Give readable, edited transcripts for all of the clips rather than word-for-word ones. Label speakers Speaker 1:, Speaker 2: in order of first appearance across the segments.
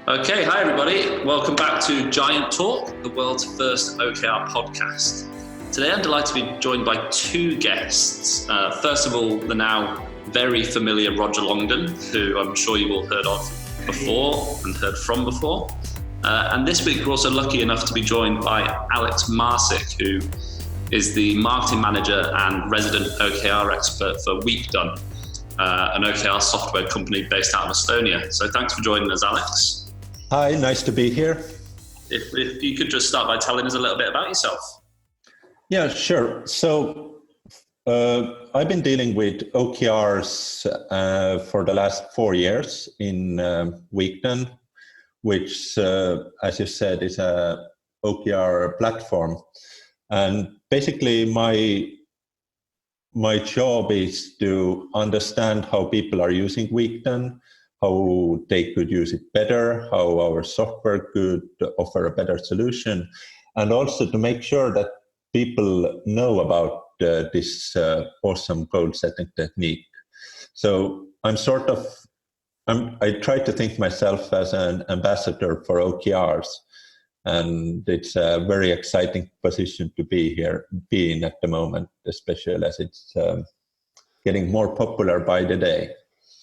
Speaker 1: Okay, hi everybody. Welcome back to Giant Talk, the world's first OKR podcast. Today I'm delighted to be joined by two guests. First of all, the now very familiar Roger Longden, who I'm sure you've all heard of before and heard from before. And this week we're also lucky enough to be joined by Alex Maasik, who is the marketing manager and resident OKR expert for Weekdone, an OKR software company based out of Estonia. So thanks for joining us, Alex.
Speaker 2: Hi, nice to be here.
Speaker 1: If you could just start by telling us a little bit about yourself.
Speaker 2: Yeah, sure. So I've been dealing with OKRs for the last 4 years in Weekdone, which, as you said, is a OKR platform. And basically my job is to understand how people are using Weekdone, how they could use it better, how our software could offer a better solution, and also to make sure that people know about this awesome goal-setting technique. So I try to think myself as an ambassador for OKRs, and it's a very exciting position to be in at the moment, especially as it's getting more popular by the day.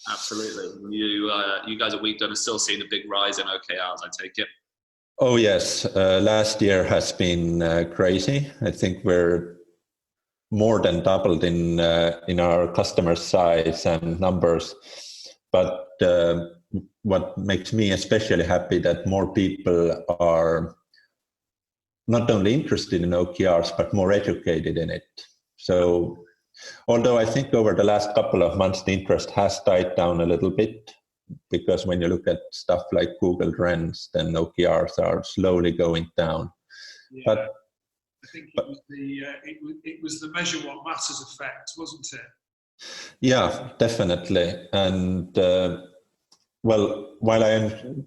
Speaker 1: Absolutely. You guys at Weekdone are still seeing a big rise in OKRs, I take it.
Speaker 2: Oh, yes. Last year has been crazy. I think we're more than doubled in our customer size and numbers. But what makes me especially happy that more people are not only interested in OKRs, but more educated in it. So although I think over the last couple of months, the interest has died down a little bit, because when you look at stuff like Google Trends, then OKRs are slowly going down.
Speaker 3: Yeah, but I think it was the measure what matters effect, wasn't it?
Speaker 2: Yeah, definitely. And while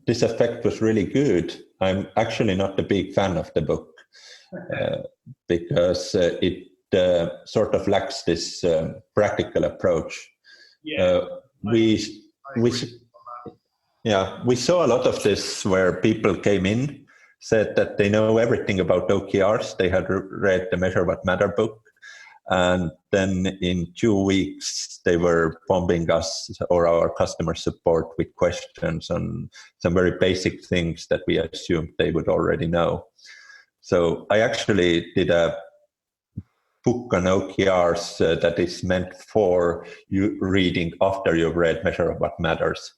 Speaker 2: this effect was really good, I'm actually not a big fan of the book because it sort of lacks this practical approach.
Speaker 3: Yeah,
Speaker 2: we saw a lot of this where people came in, said that they know everything about OKRs. They had read the Measure What Matter book. And then in 2 weeks, they were bombing us or our customer support with questions on some very basic things that we assumed they would already know. So I actually did a book on OKRs that is meant for you reading after you've read Measure What Matters.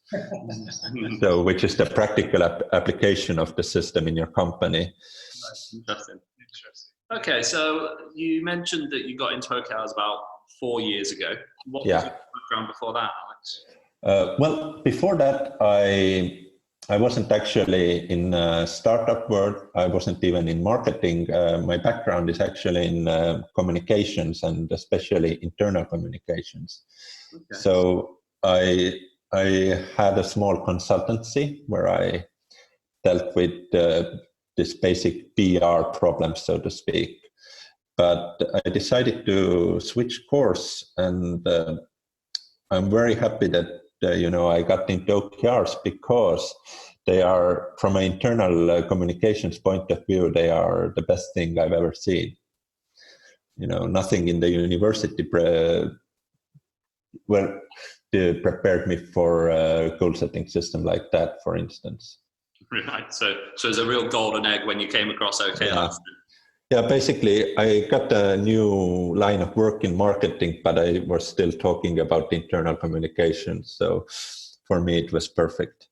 Speaker 2: So, which is the practical application of the system in your company.
Speaker 1: Interesting. Okay, so you mentioned that you got into OKRs about 4 years ago. What was your background before that, Alex?
Speaker 2: Well, before that, I wasn't actually in startup world. I wasn't even in marketing. My background is actually in communications, and especially internal communications. Okay. So I had a small consultancy where I dealt with this basic PR problem, so to speak. But I decided to switch course, and I'm very happy that I got into OKRs because they are, from an internal communications point of view, they are the best thing I've ever seen. Nothing in the university prepared me for a goal-setting system like that, for instance.
Speaker 1: Right. So it's a real golden egg when you came across OKRs.
Speaker 2: Yeah, basically, I got a new line of work in marketing, but I was still talking about internal communication. So for me, it was perfect.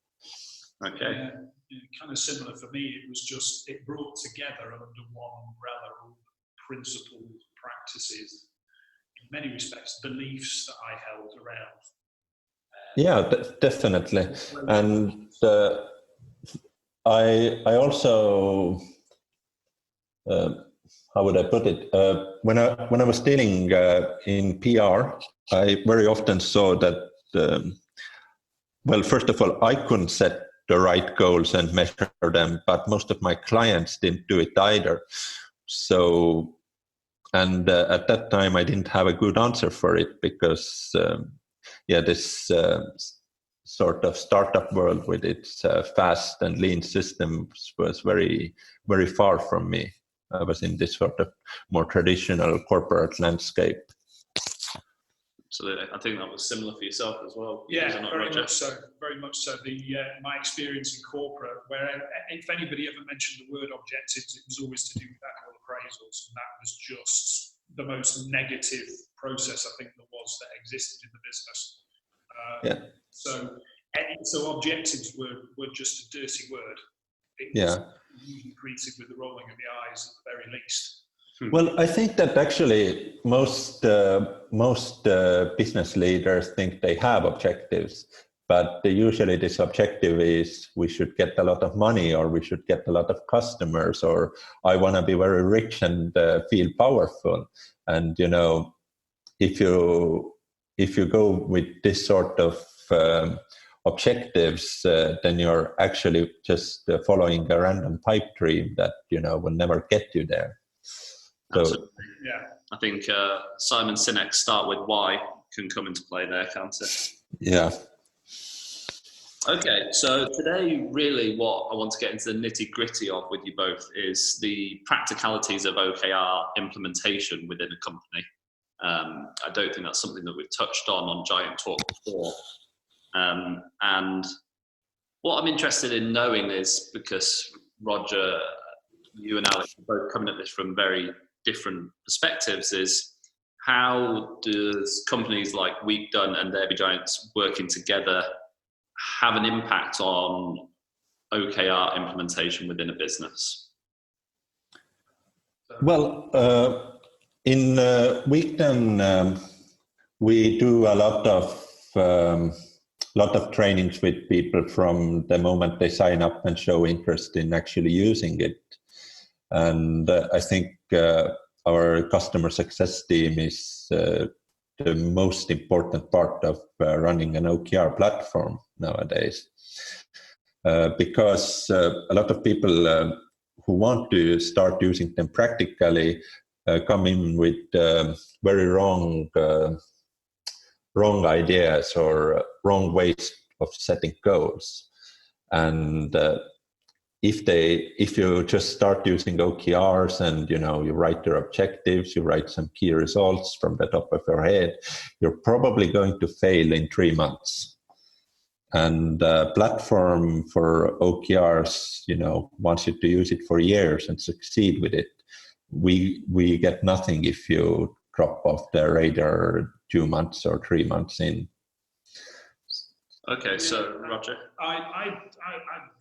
Speaker 1: Okay.
Speaker 3: Kind of similar for me. It brought together under one umbrella all the principles, practices, in many respects, beliefs that I held around.
Speaker 2: Definitely. And I also... how would I put it? When I was dealing in PR, I very often saw that, first of all, I couldn't set the right goals and measure them, but most of my clients didn't do it either. So, and at that time, I didn't have a good answer for it because, this sort of startup world with its fast and lean systems was very, very far from me. I was in this sort of more traditional corporate landscape.
Speaker 1: Absolutely. I think that was similar for yourself as well.
Speaker 3: Yeah, very much so. Very much so. My experience in corporate, where if anybody ever mentioned the word objectives, it was always to do with annual appraisals, and that was just the most negative process I think there was that existed in the business. So objectives were just a dirty word. It was usually greeted with the rolling of the eyes at the very least.
Speaker 2: Well, I think that actually most business leaders think they have objectives, but usually this objective is we should get a lot of money, or we should get a lot of customers, or I want to be very rich and feel powerful. And if you go with this sort of objectives, then you're actually just following a random pipe dream that will never get you there. So,
Speaker 1: absolutely. Yeah, I think Simon Sinek's "Start with Why" can come into play there, can't it?
Speaker 2: Yeah.
Speaker 1: Okay, so today, really, what I want to get into the nitty-gritty of with you both is the practicalities of OKR implementation within a company. I don't think that's something that we've touched on Giant Talk before. And what I'm interested in knowing is, because Roger, you and Alex are both coming at this from very different perspectives, is how does companies like Weekdone and Derby Giants working together have an impact on OKR implementation within a business?
Speaker 2: Well, in Weekdone, we do a lot of trainings with people from the moment they sign up and show interest in actually using it. And I think our customer success team is the most important part of running an OKR platform nowadays. Because a lot of people who want to start using them practically come in with very wrong ideas or wrong ways of setting goals. And if you just start using OKRs and you write your objectives, you write some key results from the top of your head, you're probably going to fail in 3 months. And platform for OKRs, wants you to use it for years and succeed with it. We get nothing if you drop off the radar 2 months or 3 months in.
Speaker 1: Okay, so Roger,
Speaker 3: I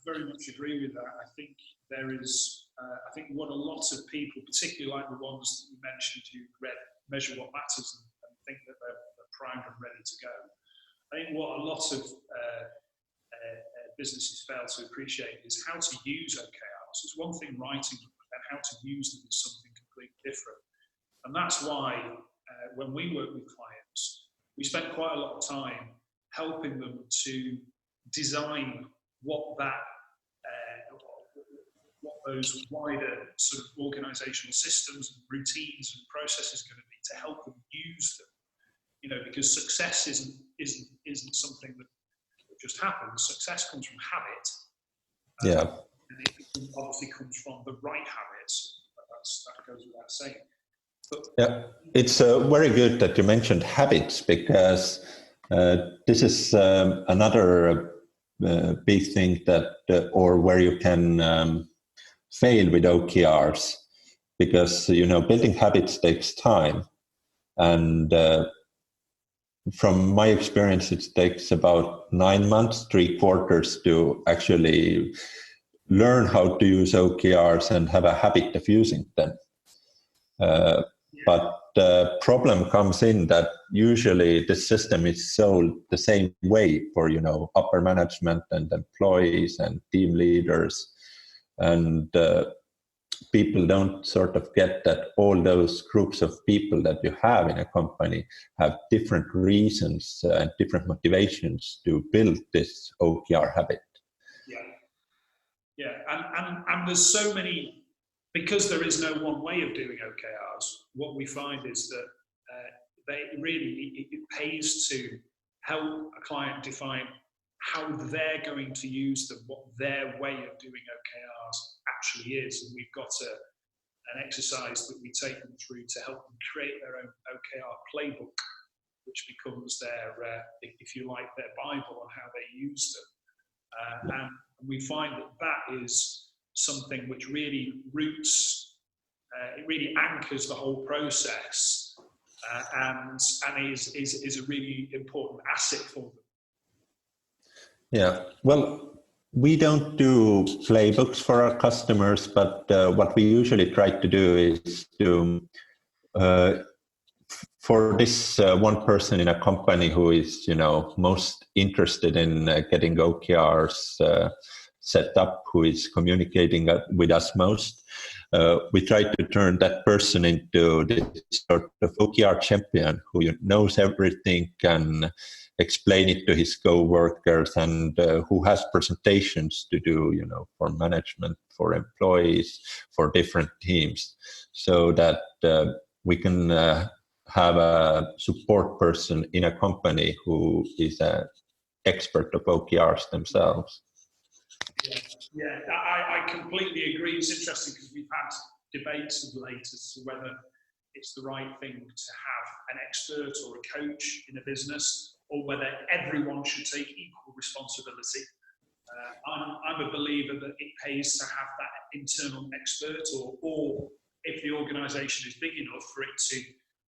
Speaker 3: very much agree with that. I think there is, I think what a lot of people, particularly like the ones that you mentioned who measure what matters and think that they're primed and ready to go. I think what a lot of businesses fail to appreciate is how to use OKRs. It's one thing writing them, and how to use them is something completely different. And that's why when we work with clients, we spend quite a lot of time helping them to design what those wider sort of organizational systems and routines and processes are going to be to help them use them. Because success isn't something that just happens. Success comes from habit. And it obviously comes from the right habits. That goes without saying. But,
Speaker 2: it's very good that you mentioned habits, because this is another big thing that, or where you can fail with OKRs, because building habits takes time, and from my experience, it takes about 9 months, 3 quarters to actually learn how to use OKRs and have a habit of using them. But the problem comes in that usually the system is sold the same way for, upper management and employees and team leaders. And people don't sort of get that all those groups of people that you have in a company have different reasons and different motivations to build this OKR habit.
Speaker 3: Yeah, and there's so many, because there is no one way of doing OKRs. What we find is that it pays to help a client define how they're going to use them, what their way of doing OKRs actually is. And we've got an exercise that we take them through to help them create their own OKR playbook, which becomes their, if you like, their Bible on how they use them. And we find that is something which really roots, it really anchors the whole process, and is a really important asset for them.
Speaker 2: Yeah, well, we don't do playbooks for our customers, but what we usually try to do is to, for this one person in a company who is, most interested in getting OKRs set up, who is communicating with us most, we try to turn that person into this sort of OKR champion who knows everything, can explain it to his co-workers, and who has presentations to do, for management, for employees, for different teams, so that we can have a support person in a company who is an expert of OKRs themselves.
Speaker 3: Yeah, I completely agree. It's interesting because we've had debates of late as to whether it's the right thing to have an expert or a coach in a business, or whether everyone should take equal responsibility. I'm a believer that it pays to have that internal expert, or if the organisation is big enough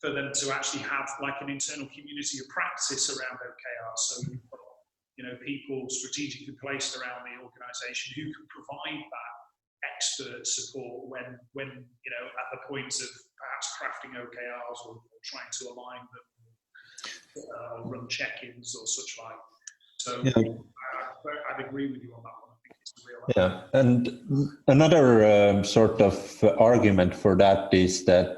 Speaker 3: for them to actually have like an internal community of practice around OKRs. So you've got, people strategically placed around the organisation who can provide that expert support when at the point of perhaps crafting OKRs or trying to align them, run check-ins or such like. So yeah. I'd agree with you on that one. I think it's the real.
Speaker 2: Yeah, and another sort of argument for that is that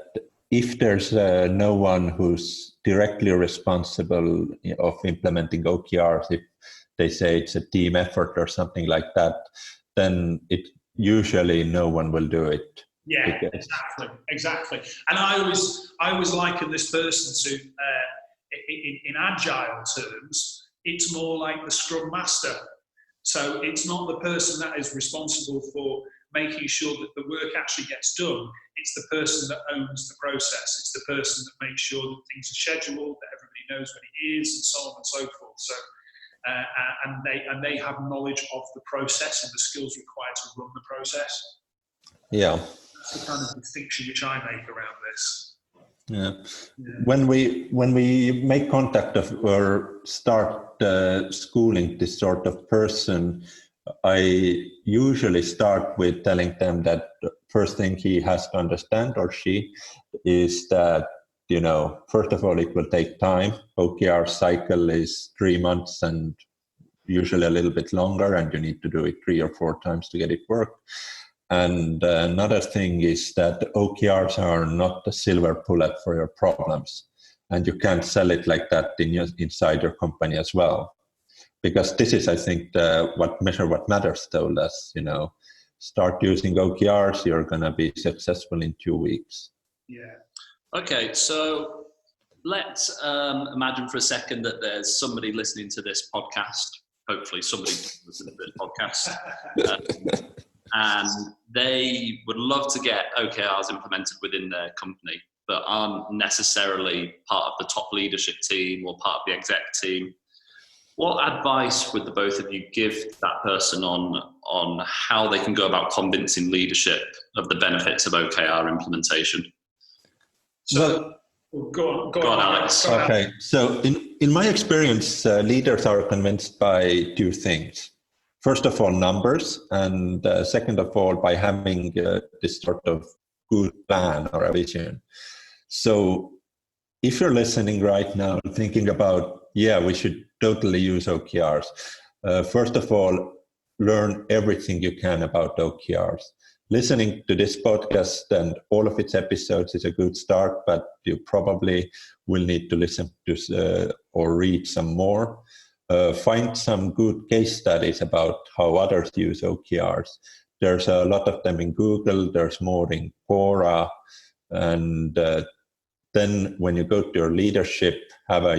Speaker 2: if there's no one who's directly responsible of implementing OKRs, if they say it's a team effort or something like that, then it usually no one will do it.
Speaker 3: Yeah, exactly. And I always liken this person to, in agile terms, it's more like the Scrum Master. So it's not the person that is responsible for making sure that the work actually gets done. It's the person that owns the process. It's the person that makes sure that things are scheduled, that everybody knows when it is, and so on and so forth. So, and they have knowledge of the process and the skills required to run the process.
Speaker 2: Yeah.
Speaker 3: That's the kind of distinction which I make around this.
Speaker 2: Yeah. When we make contact or start schooling this sort of person, I usually start with telling them that the first thing he has to understand, or she, is that, first of all, it will take time. OKR cycle is 3 months and usually a little bit longer, and you need to do it 3 or 4 times to get it work. And another thing is that OKRs are not the silver bullet for your problems, and you can't sell it like that inside your company as well. Because this is, I think, what Matters told us, start using OKRs, you're going to be successful in 2 weeks.
Speaker 3: Yeah.
Speaker 1: Okay, so let's imagine for a second that there's somebody listening to this podcast, hopefully somebody listening to this podcast, and they would love to get OKRs implemented within their company, but aren't necessarily part of the top leadership team or part of the exec team. What advice would the both of you give that person on how they can go about convincing leadership of the benefits of OKR implementation?
Speaker 3: So, go on, Alex.
Speaker 2: Okay, so in my experience, leaders are convinced by 2 things. First of all, numbers, and second of all, by having this sort of good plan or a vision. So if you're listening right now and thinking about, we should totally use OKRs, first of all, learn everything you can about OKRs. Listening to this podcast and all of its episodes is a good start, but you probably will need to listen to or read some more. Find some good case studies about how others use OKRs. There's a lot of them in Google, there's more in Quora, and then when you go to your leadership, have a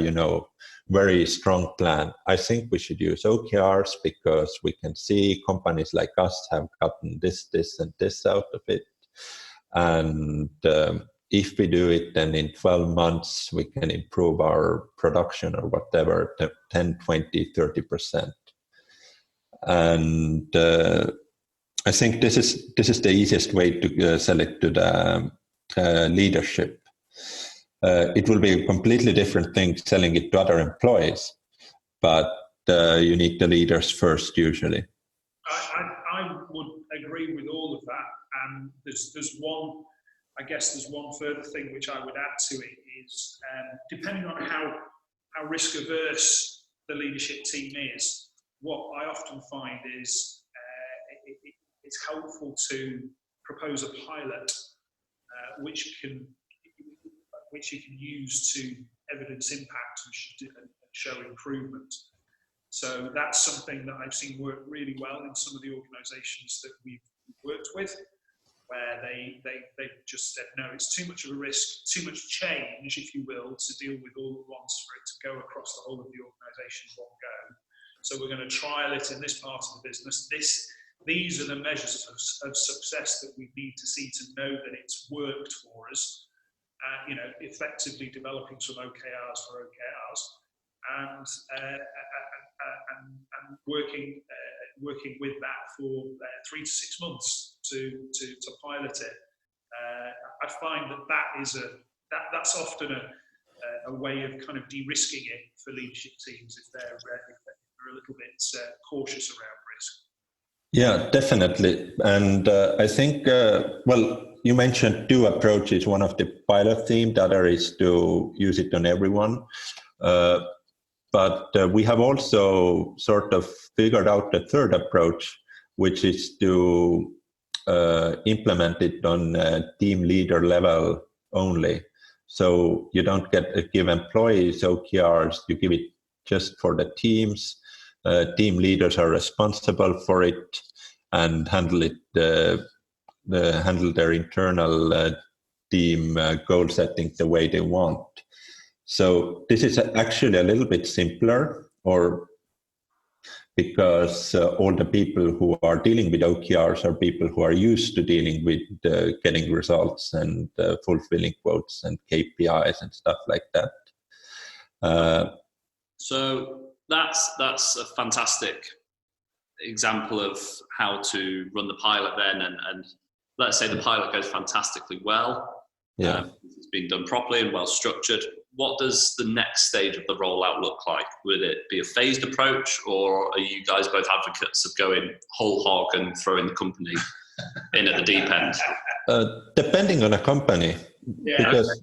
Speaker 2: very strong plan. I think we should use OKRs because we can see companies like us have gotten this, and this out of it. And if we do it, then in 12 months, we can improve our production or whatever, 10, 20, 30%. And I think this is the easiest way to sell it to the leadership. It will be a completely different thing selling it to other employees, but you need the leaders first usually.
Speaker 3: I would agree with all of that. And there's one further thing which I would add to it is depending on how risk averse the leadership team is, what I often find is it's helpful to propose a pilot which you can use to evidence impact and show improvement. So that's something that I've seen work really well in some of the organisations that we've worked with, where they just said, no, it's too much of a risk, too much change, if you will, to deal with all at once for it to go across the whole of the organisation in one go. So we're going to trial it in this part of the business. These are the measures of success that we need to see to know that it's worked for us. Effectively developing some OKRs for OKRs, and working with that for 3 to 6 months to pilot it. I find that's often a way of kind of de-risking it for leadership teams if they're a little bit cautious around risk.
Speaker 2: Yeah, definitely. And I think, you mentioned 2 approaches. One of the pilot theme, the other is to use it on everyone. But we have also sort of figured out the third approach, which is to implement it on team leader level only. So you don't give employees OKRs, you give it just for the teams. Team leaders are responsible for it and handle their internal team goal setting the way they want. So this is actually a little bit simpler, or because all the people who are dealing with OKRs are people who are used to dealing with getting results and fulfilling quotas and KPIs and stuff like that.
Speaker 1: So that's a fantastic example of how to run the pilot then, and let's say the pilot goes fantastically well.
Speaker 2: Yeah.
Speaker 1: It's been done properly and well structured. What does the next stage of the rollout look like? Would it be a phased approach, or are you guys both advocates of going whole hog and throwing the company in at the deep end?
Speaker 2: Depending on a company, because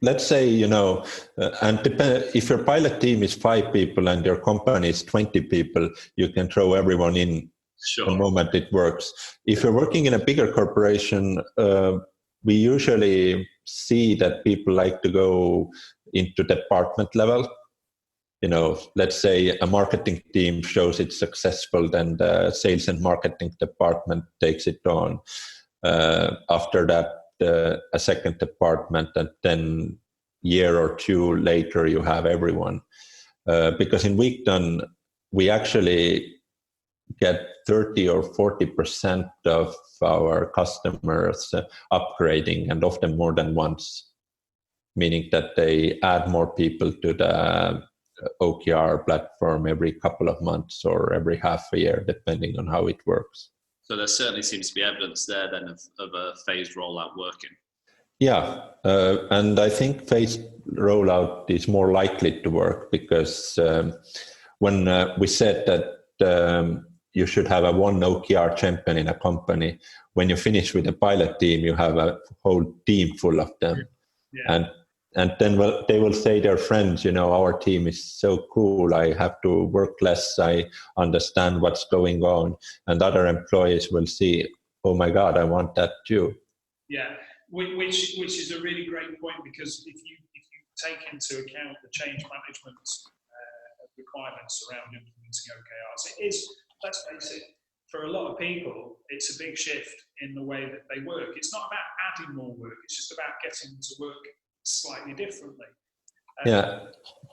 Speaker 2: let's say, if your pilot team is 5 people and your company is 20 people, you can throw everyone in the moment it works. If you're working in a bigger corporation, we usually see that people like to go into department level. Let's say a marketing team shows it's successful, then the sales and marketing department takes it on. After that, a second department, and then year or 2 later, you have everyone. Because in Weekdone, we actually get 30 or 40% of our customers upgrading, and often more than once, meaning that they add more people to the OKR platform every couple of months or every half a year, depending on how it works.
Speaker 1: So there certainly seems to be evidence there then of a phased rollout working.
Speaker 2: Yeah, and I think phased rollout is more likely to work because when we said that you should have one OKR champion in a company, when you finish with a pilot team, you have a whole team full of them. Yeah. And then they will say their friends, our team is so cool, I have to work less, I understand what's going on. And other employees will see, oh my God, I want that too.
Speaker 3: Yeah, which is a really great point, because if you take into account the change management requirements around implementing OKRs, it is, let's face it, for a lot of people, it's a big shift in the way that they work. It's not about adding more work, it's just about getting them to work slightly differently.
Speaker 2: Yeah.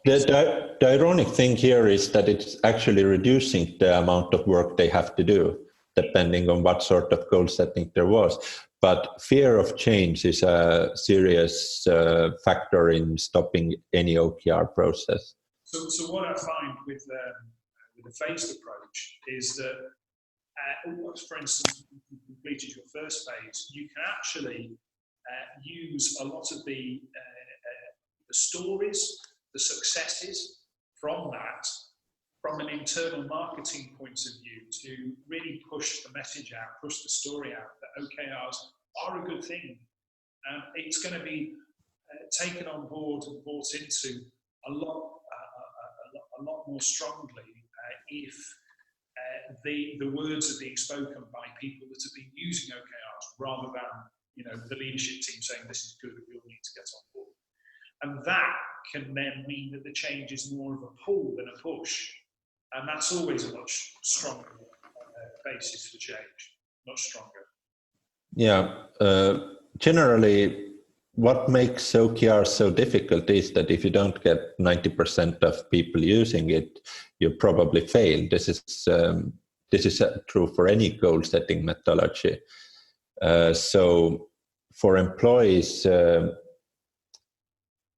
Speaker 2: The ironic thing here is that it's actually reducing the amount of work they have to do, depending on what sort of goal setting there was. But fear of change is a serious factor in stopping any OKR process.
Speaker 3: So what I find with the phased approach is that, for instance, if you completed your first phase, you can actually use a lot of the stories, the successes from that, from an internal marketing point of view, to really push the message out, push the story out that OKRs are a good thing. It's going to be taken on board and bought into a lot more strongly if the words are being spoken by people that have been using OKRs rather than the leadership team saying this is good, we all need to get on board. And that can then mean that the change is more of a pull than a push. And that's always a much stronger basis for change, much stronger.
Speaker 2: Yeah. Generally, what makes OKR so difficult is that if you don't get 90% of people using it, you probably fail. This is true for any goal setting methodology. So for employees,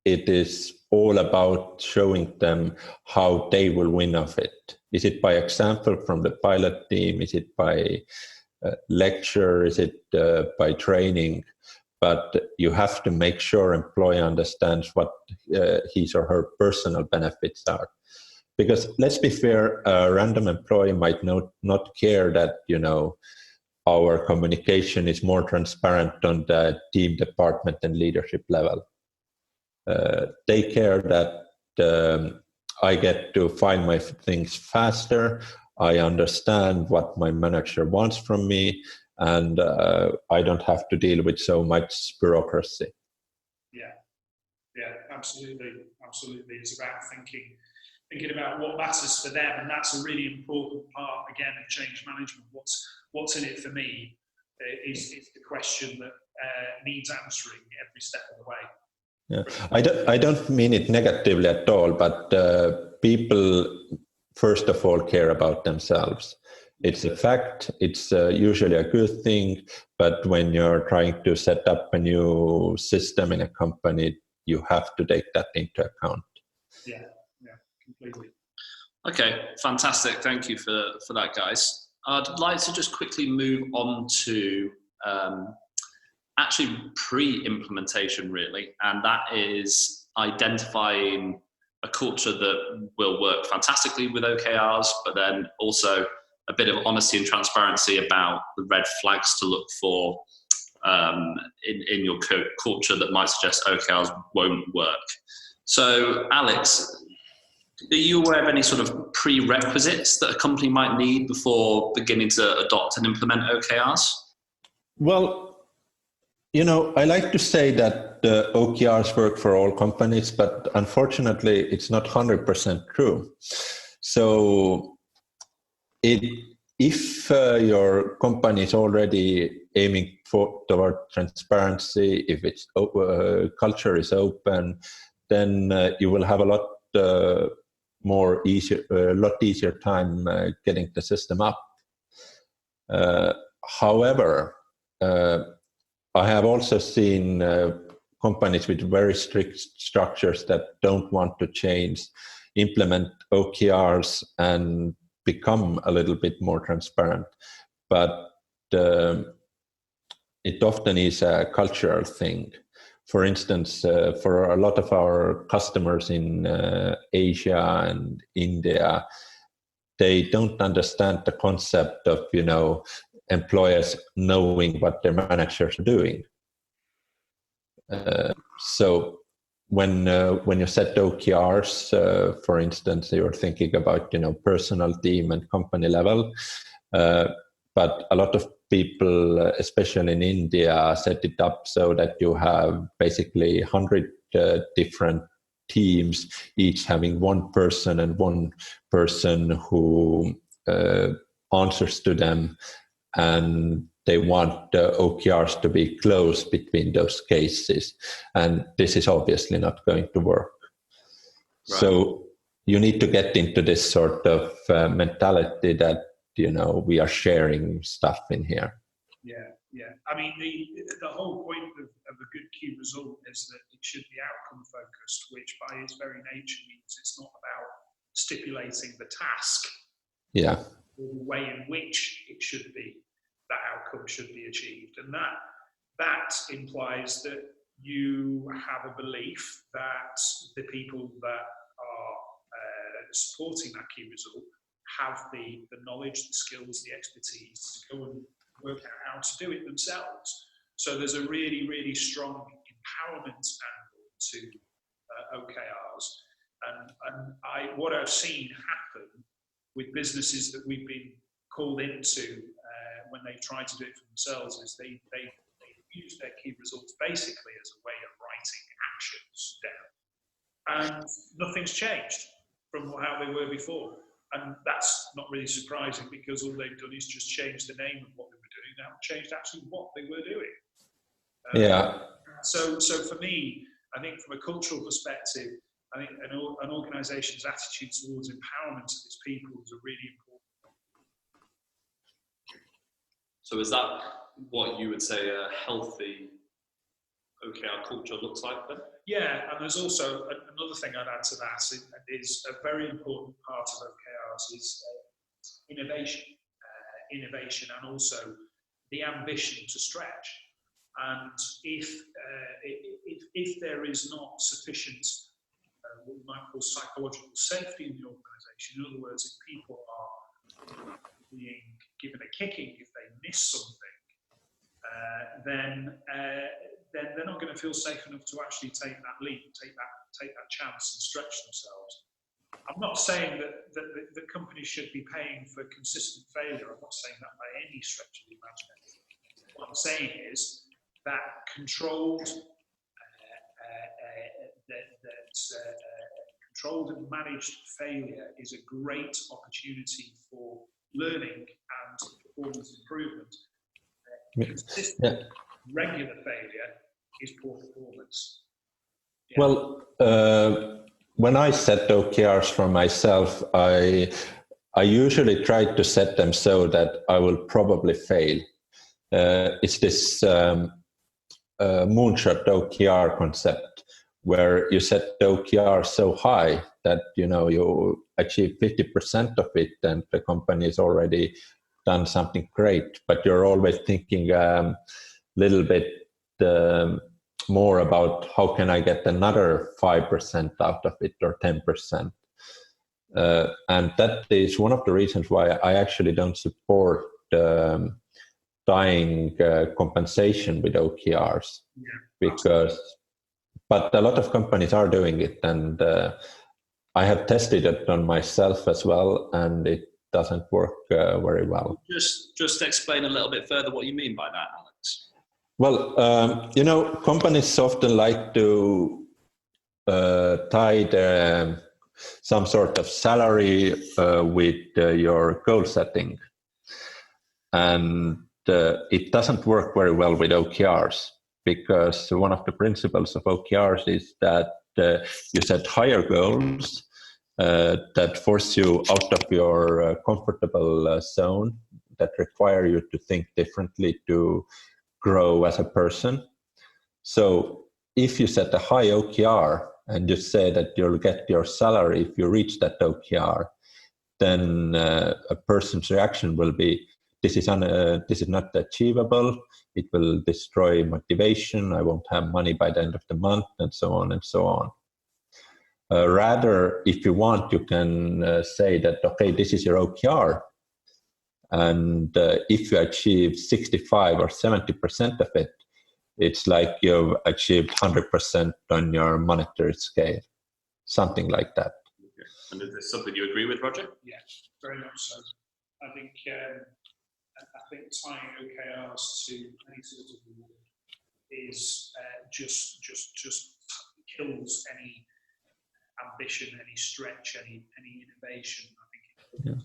Speaker 2: it is all about showing them how they will win of it. Is it by example from the pilot team? Is it by lecture? Is it by training? But you have to make sure employee understands what his or her personal benefits are. Because let's be fair, a random employee might not care that, our communication is more transparent on the team, department, and leadership level. They care that I get to find my things faster. I understand what my manager wants from me, and I don't have to deal with so much bureaucracy.
Speaker 3: Yeah, absolutely. It's about thinking about what matters for them, and that's a really important part again of change management. What's in it for me is the question that needs answering every step of the way.
Speaker 2: Yeah, I don't mean it negatively at all, but people first of all care about themselves. It's a fact. It's usually a good thing, but when you're trying to set up a new system in a company, you have to take that into account.
Speaker 3: Yeah, completely.
Speaker 1: Okay, fantastic. Thank you for that, guys. I'd like to just quickly move on to actually pre-implementation, really, and that is identifying a culture that will work fantastically with OKRs, but then also a bit of honesty and transparency about the red flags to look for in your culture that might suggest OKRs won't work. So, Alex, are you aware of any sort of prerequisites that a company might need before beginning to adopt and implement OKRs?
Speaker 2: Well, I like to say that the OKRs work for all companies, but unfortunately, it's not 100% true. So if your company is already aiming toward transparency, if its culture is open, then you will have a lot easier time getting the system up. However, I have also seen companies with very strict structures that don't want to change, implement OKRs and become a little bit more transparent. But it often is a cultural thing. For instance, for a lot of our customers in Asia and India, they don't understand the concept of, employers knowing what their managers are doing. So when you set OKRs, for instance, you're thinking about, personal, team, and company level. But a lot of people, especially in India, set it up so that you have basically 100 different teams, each having one person and one person who answers to them. And they want the OKRs to be close between those cases. And this is obviously not going to work. So you need to get into this sort of mentality that, we are sharing stuff in here.
Speaker 3: Yeah. I mean, the whole point of a good key result is that it should be outcome focused, which by its very nature means it's not about stipulating the task.
Speaker 2: Yeah.
Speaker 3: Or the way in which that outcome should be achieved. And that implies that you have a belief that the people that are supporting that key result have the knowledge, the skills, the expertise to go and work out how to do it themselves. So there's a really, really strong empowerment angle to OKRs. And what I've seen happen with businesses that we've been called into when they try to do it for themselves is they use their key results basically as a way of writing actions down. And nothing's changed from how they were before. And that's not really surprising because all they've done is just change the name of what they were doing. They haven't changed actually what they were doing. So for me, I think from a cultural perspective, I think an organisation's attitude towards empowerment of its people is a really important.
Speaker 1: So is that what you would say a healthy OKR culture looks like then?
Speaker 3: Yeah, and there's also another thing I'd add to that is a very important part of OKRs is innovation and also the ambition to stretch. And if there is not sufficient what we might call psychological safety in the organisation, in other words, if people are being given a kicking if they miss something, then they're not going to feel safe enough to actually take that leap, take that chance and stretch themselves. I'm not saying that the companies should be paying for consistent failure. I'm not saying that by any stretch of the imagination. What I'm saying is that controlled and managed failure is a great opportunity for learning and performance improvement. Consistent, regular failure is poor performance. Yeah.
Speaker 2: Well, when I set OKRs for myself, I usually try to set them so that I will probably fail. It's this moonshot OKR concept, where you set the OKR so high that you achieve 50% of it, and the company has already done something great. But you're always thinking a little bit more about how can I get another 5% out of it or 10%. And that is one of the reasons why I actually don't support tying compensation with OKRs, but a lot of companies are doing it, and I have tested it on myself as well, and it doesn't work very well.
Speaker 1: Just explain a little bit further what you mean by that, Alex.
Speaker 2: Well, companies often like to tie some sort of salary with your goal setting, and it doesn't work very well with OKRs, because one of the principles of OKRs is that you set higher goals that force you out of your comfortable zone, that require you to think differently, to grow as a person. So if you set a high OKR and you say that you'll get your salary if you reach that OKR, then a person's reaction will be, this is not achievable, it will destroy motivation, I won't have money by the end of the month, and so on and so on. Rather, if you want, you can say that, okay, this is your OKR, and if you achieve 65 or 70% of it, it's like you've achieved 100% on your monetary scale, something like that.
Speaker 1: Okay. And is this something you agree with, Roger?
Speaker 3: Yeah, very much so. I think tying OKRs to any sort of reward is just kills any ambition, any stretch, any innovation. I think.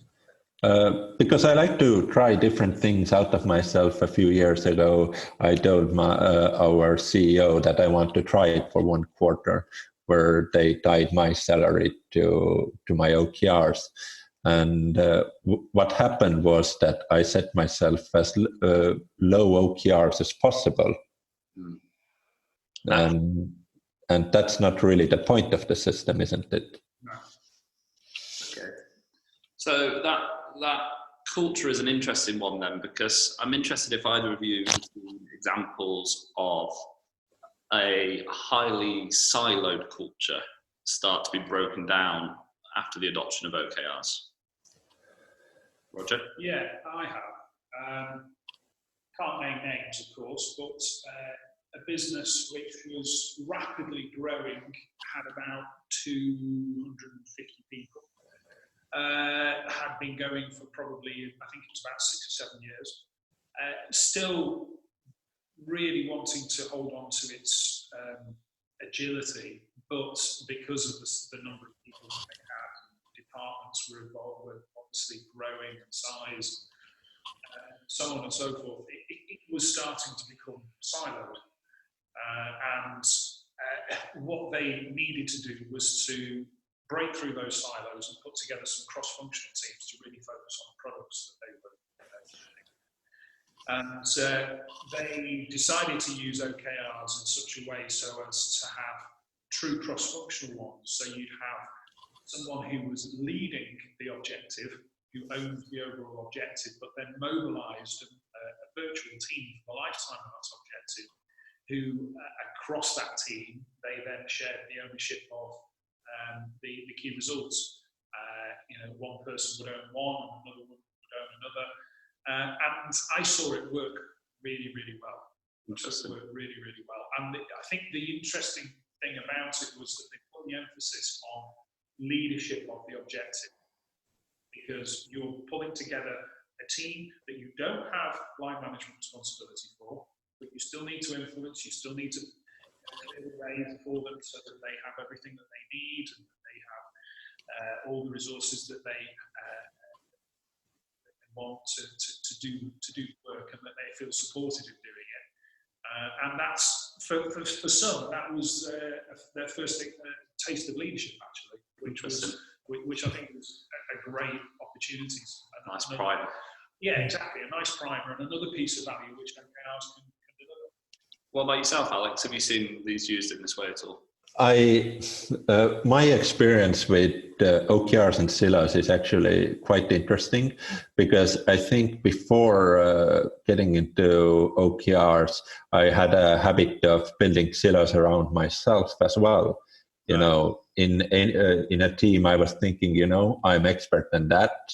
Speaker 2: Because I like to try different things out of myself. A few years ago, I told our CEO that I want to try it for 1 quarter, where they tied my salary to my OKRs. And what happened was that I set myself as low OKRs as possible. And that's not really the point of the system, isn't it?
Speaker 3: No.
Speaker 1: Okay. So that culture is an interesting one then, because I'm interested if either of you have seen examples of a highly siloed culture start to be broken down after the adoption of OKRs. Roger?
Speaker 3: Yeah, I have. Can't name names, of course, but a business which was rapidly growing, had about 250 people, had been going for probably, I think it was about 6 or 7 years, still really wanting to hold on to its agility, but because of the number of people that they had, departments were involved, were obviously growing in size, so on and so forth, it was starting to become siloed. And what they needed to do was to break through those silos and put together some cross-functional teams to really focus on the products that they were building. And they decided to use OKRs in such a way so as to have true cross-functional ones. So you'd have someone who was leading the objective, who owned the overall objective, but then mobilized a virtual team for the lifetime of that objective, who across that team, they then shared the ownership of the key results. One person would own one, another one would own another. And I saw it work really, really well.
Speaker 1: Interesting.
Speaker 3: It worked really, really well. And I think the interesting thing about it was that they put the emphasis on leadership of the objective, because you're pulling together a team that you don't have line management responsibility for, but you still need to influence, you still need to clear the way for them so that they have everything that they need, and that they have all the resources that they want to do work, and that they feel supported in doing it. And that's, for some, that was their first taste of leadership, actually, which I think was a great opportunity.
Speaker 1: A nice primer.
Speaker 3: Yeah, exactly, a nice primer, and another piece of value which OKRs can deliver.
Speaker 1: What about yourself, Alex? Have you seen these used in this way at all?
Speaker 2: My experience with OKRs and silos is actually quite interesting, because I think before getting into OKRs, I had a habit of building silos around myself as well. In a team, I was thinking, I'm expert in that.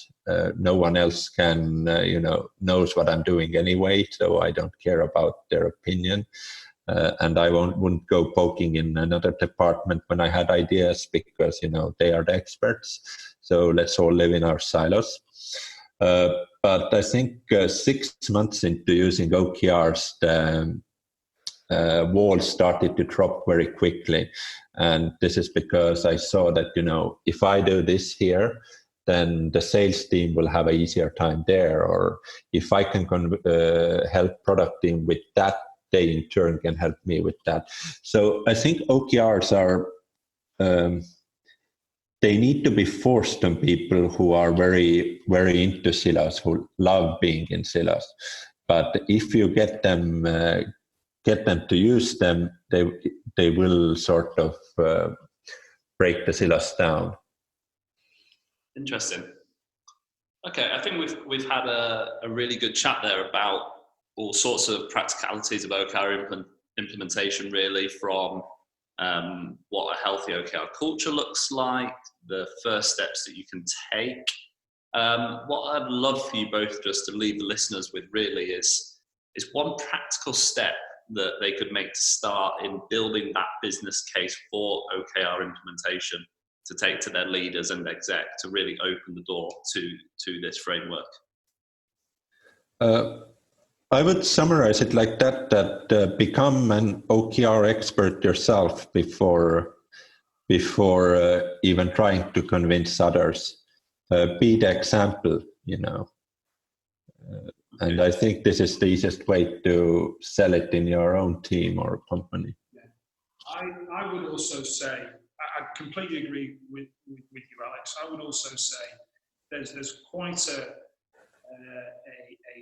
Speaker 2: No one else can, knows what I'm doing anyway, so I don't care about their opinion. And I wouldn't go poking in another department when I had ideas, because, they are the experts. So let's all live in our silos. But I think 6 months into using OKRs, the walls started to drop very quickly. And this is because I saw that, if I do this here, then the sales team will have an easier time there. Or if I can help product team with that, they in turn can help me with that. So I think OKRs are, they need to be forced on people who are very, very into silos, who love being in silos. But if you get them to use them, they will sort of break the silos down.
Speaker 1: Interesting. Okay, I think we've had a really good chat there about all sorts of practicalities of OKR implementation, really, from what a healthy OKR culture looks like, the first steps that you can take. What I'd love for you both just to leave the listeners with, really, is one practical step that they could make to start in building that business case for OKR implementation to take to their leaders and exec to really open the door to this framework.
Speaker 2: I would summarize it like that become an OKR expert yourself before even trying to convince others. Be the example, and I think this is the easiest way to sell it in your own team or company.
Speaker 3: Yeah. I would also say I completely agree with you, Alex. I would also say there's quite a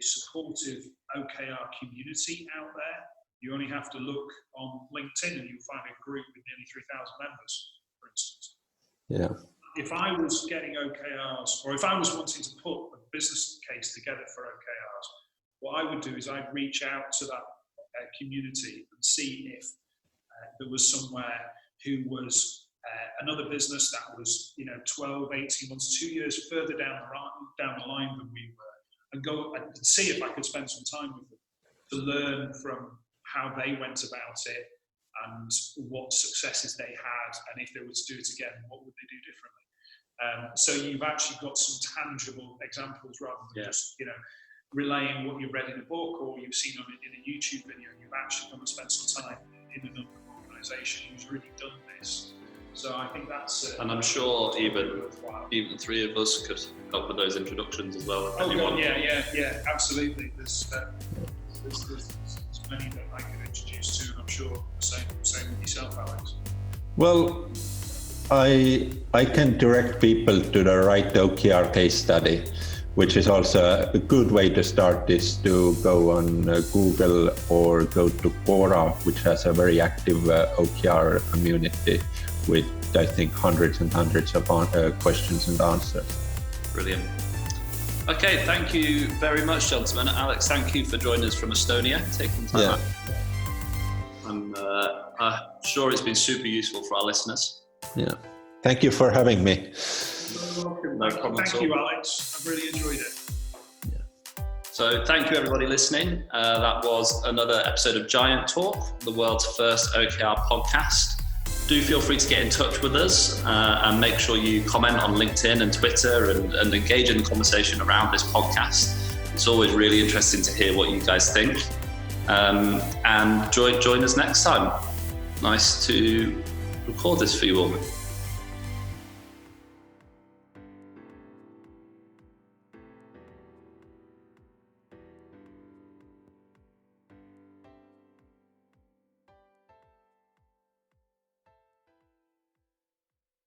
Speaker 3: supportive OKR community out there. You only have to look on LinkedIn and you'll find a group with nearly 3,000 members, for instance.
Speaker 2: Yeah.
Speaker 3: If I was getting OKRs, or if I was wanting to put a business case together for OKRs, what I would do is I'd reach out to that community and see if there was somewhere who was another business that was, 12, 18 months, 2 years further down the line than we were, and go and see if I could spend some time with them to learn from how they went about it and what successes they had, and if they were to do it again, what would they do differently? So you've actually got some tangible examples rather than just, relaying what you've read in a book or you've seen on in a YouTube video. You've actually gone and spent some time in another organisation who's really done this. So I think that's.
Speaker 1: And I'm sure even the three of us could help with those introductions as well.
Speaker 3: Oh God, yeah, absolutely. There's many that I could introduce to, and I'm sure the same with yourself, Alex.
Speaker 2: Well, I can direct people to the right OKR case study, which is also a good way to start this, to go on Google or go to Quora, which has a very active OKR community with, I think, hundreds and hundreds of questions and answers.
Speaker 1: Brilliant. Okay, thank you very much, gentlemen. Alex, thank you for joining us from Estonia, taking time out. I'm sure it's been super useful for our listeners.
Speaker 2: Yeah. Thank you for having me.
Speaker 3: You're welcome.
Speaker 1: No problem at all.
Speaker 3: Thank you, Alex. I've really enjoyed it.
Speaker 1: So thank you, everybody listening. That was another episode of Giant Talk, the world's first OKR podcast. Do feel free to get in touch with us and make sure you comment on LinkedIn and Twitter and engage in the conversation around this podcast. It's always really interesting to hear what you guys think. And join us next time. Nice to record this for you all.